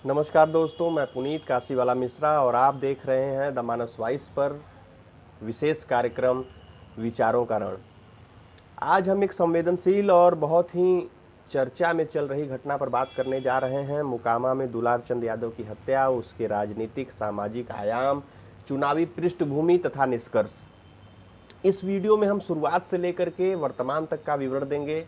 नमस्कार दोस्तों, मैं पुनीत काशीवाला मिश्रा और आप देख रहे हैं द मानस वॉइस पर विशेष कार्यक्रम विचारों का रण। आज हम एक संवेदनशील और बहुत ही चर्चा में चल रही घटना पर बात करने जा रहे हैं। मोकामा में दुलार चंद यादव की हत्या, उसके राजनीतिक सामाजिक आयाम, चुनावी पृष्ठभूमि तथा निष्कर्ष। इस वीडियो में हम शुरुआत से लेकर के वर्तमान तक का विवरण देंगे।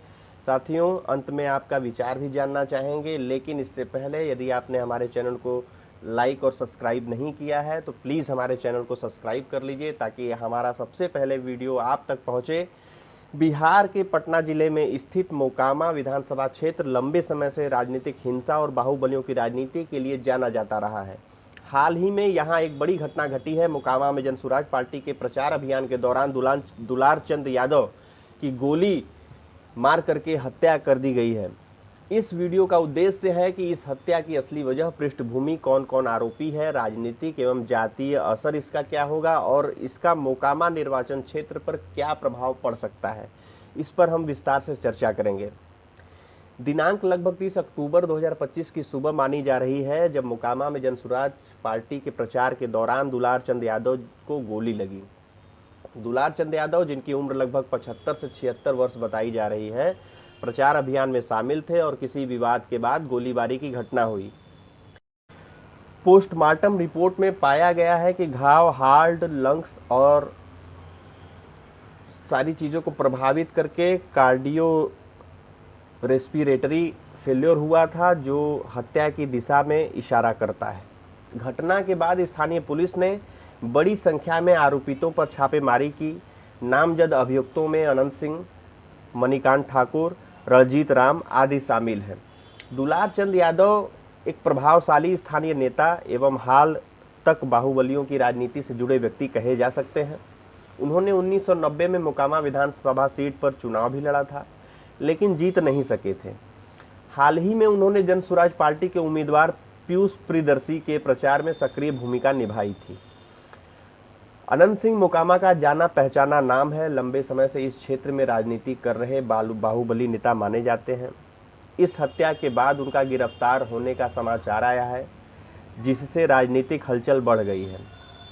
साथियों, अंत में आपका विचार भी जानना चाहेंगे, लेकिन इससे पहले यदि आपने हमारे चैनल को लाइक और सब्सक्राइब नहीं किया है तो प्लीज़ हमारे चैनल को सब्सक्राइब कर लीजिए ताकि हमारा सबसे पहले वीडियो आप तक पहुंचे। बिहार के पटना जिले में स्थित मोकामा विधानसभा क्षेत्र लंबे समय से राजनीतिक हिंसा और बाहुबलियों की राजनीति के लिए जाना जाता रहा है। हाल ही में यहाँ एक बड़ी घटना घटी है। मोकामा में जनसुराज पार्टी के प्रचार अभियान के दौरान दुलार चंद यादव की गोली मार करके हत्या कर दी गई है। इस वीडियो का उद्देश्य है कि इस हत्या की असली वजह, पृष्ठभूमि, कौन कौन आरोपी है, राजनीतिक एवं जातीय असर इसका क्या होगा और इसका मोकामा निर्वाचन क्षेत्र पर क्या प्रभाव पड़ सकता है, इस पर हम विस्तार से चर्चा करेंगे। दिनांक लगभग 30 अक्टूबर 2025 की सुबह मानी जा रही है जब मोकामा में जनसुराज पार्टी के प्रचार के दौरान दुलार चंद यादव को गोली लगी। दुलार चंद यादव, जिनकी उम्र लगभग 75 से 76 वर्ष बताई जा रही है, प्रचार अभियान में शामिल थे और किसी विवाद के बाद गोलीबारी की घटना हुई। पोस्टमार्टम रिपोर्ट में पाया गया है कि घाव हार्ट, लंग्स और सारी चीज़ों को प्रभावित करके कार्डियो रेस्पिरेटरी फेल्योर हुआ था, जो हत्या की दिशा में इशारा करता है। घटना के बाद स्थानीय पुलिस ने बड़ी संख्या में आरोपितों पर छापेमारी की। नामजद अभियुक्तों में अनंत सिंह, मणिकांत ठाकुर, रणजीत राम आदि शामिल हैं। दुलार चंद यादव एक प्रभावशाली स्थानीय नेता एवं हाल तक बाहुबलियों की राजनीति से जुड़े व्यक्ति कहे जा सकते हैं। उन्होंने 1990 में मोकामा विधानसभा सीट पर चुनाव भी लड़ा था, लेकिन जीत नहीं सके थे। हाल ही में उन्होंने जनसुराज पार्टी के उम्मीदवार पीयूष प्रियदर्शी के प्रचार में सक्रिय भूमिका निभाई थी। अनंत सिंह मोकामा का जाना पहचाना नाम है। लंबे समय से इस क्षेत्र में राजनीति कर रहे बाहुबली नेता माने जाते हैं। इस हत्या के बाद उनका गिरफ्तार होने का समाचार आया है, जिससे राजनीतिक हलचल बढ़ गई है।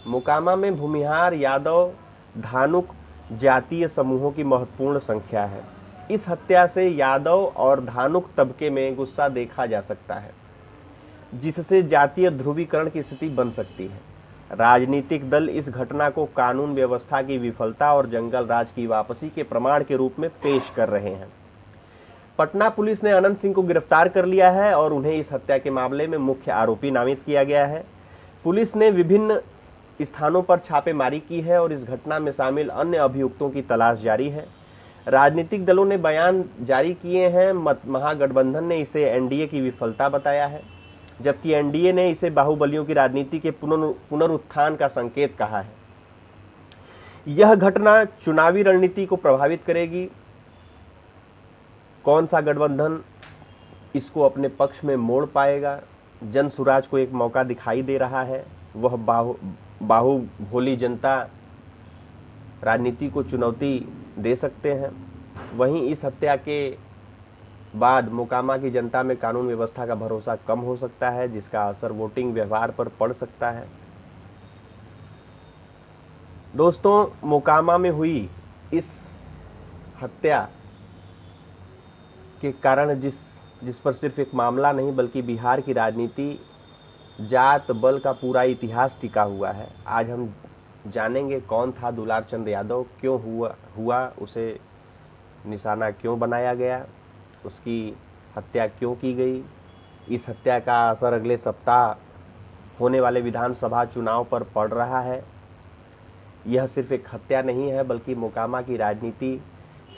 मोकामा में भूमिहार, यादव, धानुक जातीय समूहों की महत्वपूर्ण संख्या है। इस हत्या से यादव और धानुक तबके में गुस्सा देखा जा सकता है, जिससे जातीय ध्रुवीकरण की स्थिति बन सकती है। राजनीतिक दल इस घटना को कानून व्यवस्था की विफलता और जंगल राज की वापसी के प्रमाण के रूप में पेश कर रहे हैं। पटना पुलिस ने अनंत सिंह को गिरफ्तार कर लिया है और उन्हें इस हत्या के मामले में मुख्य आरोपी नामित किया गया है। पुलिस ने विभिन्न स्थानों पर छापेमारी की है और इस घटना में शामिल अन्य अभियुक्तों की तलाश जारी है। राजनीतिक दलों ने बयान जारी किए हैं। महागठबंधन ने इसे एनडीए की विफलता बताया है, जबकि एनडीए ने इसे बाहुबलियों की राजनीति के पुनरुत्थान का संकेत कहा है। यह घटना चुनावी रणनीति को प्रभावित करेगी। कौन सा गठबंधन इसको अपने पक्ष में मोड़ पाएगा? जनसुराज को एक मौका दिखाई दे रहा है। वह बाहुबली जनता राजनीति को चुनौती दे सकते हैं। वहीं इस हत्या के बाद मोकामा की जनता में कानून व्यवस्था का भरोसा कम हो सकता है, जिसका असर वोटिंग व्यवहार पर पड़ सकता है। दोस्तों, मोकामा में हुई इस हत्या के कारण जिस पर सिर्फ एक मामला नहीं बल्कि बिहार की राजनीति, जात बल का पूरा इतिहास टिका हुआ है। आज हम जानेंगे कौन था दुलार चंद यादव, क्यों हुआ, उसे निशाना क्यों बनाया गया, उसकी हत्या क्यों की गई, इस हत्या का असर अगले सप्ताह होने वाले विधानसभा चुनाव पर पड़ रहा है। यह सिर्फ एक हत्या नहीं है बल्कि मोकामा की राजनीति,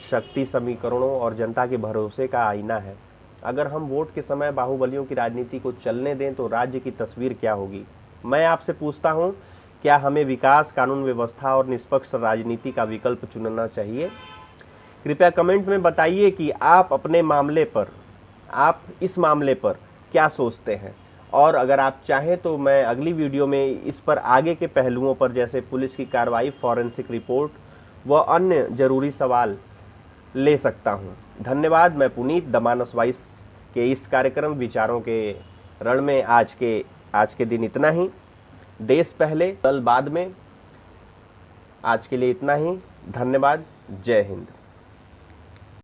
शक्ति समीकरणों और जनता के भरोसे का आईना है। अगर हम वोट के समय बाहुबलियों की राजनीति को चलने दें तो राज्य की तस्वीर क्या होगी? मैं आपसे पूछता हूं, क्या हमें विकास, कानून व्यवस्था और निष्पक्ष राजनीति का विकल्प चुनना चाहिए? कृपया कमेंट में बताइए कि आप इस मामले पर क्या सोचते हैं। और अगर आप चाहें तो मैं अगली वीडियो में इस पर आगे के पहलुओं पर, जैसे पुलिस की कार्रवाई, फॉरेंसिक रिपोर्ट व अन्य जरूरी सवाल ले सकता हूं। धन्यवाद। मैं पुनीत द मानस वॉइस के इस कार्यक्रम विचारों के रण में आज के दिन इतना ही। देश पहले, दल बाद में। आज के लिए इतना ही। धन्यवाद। जय हिंद।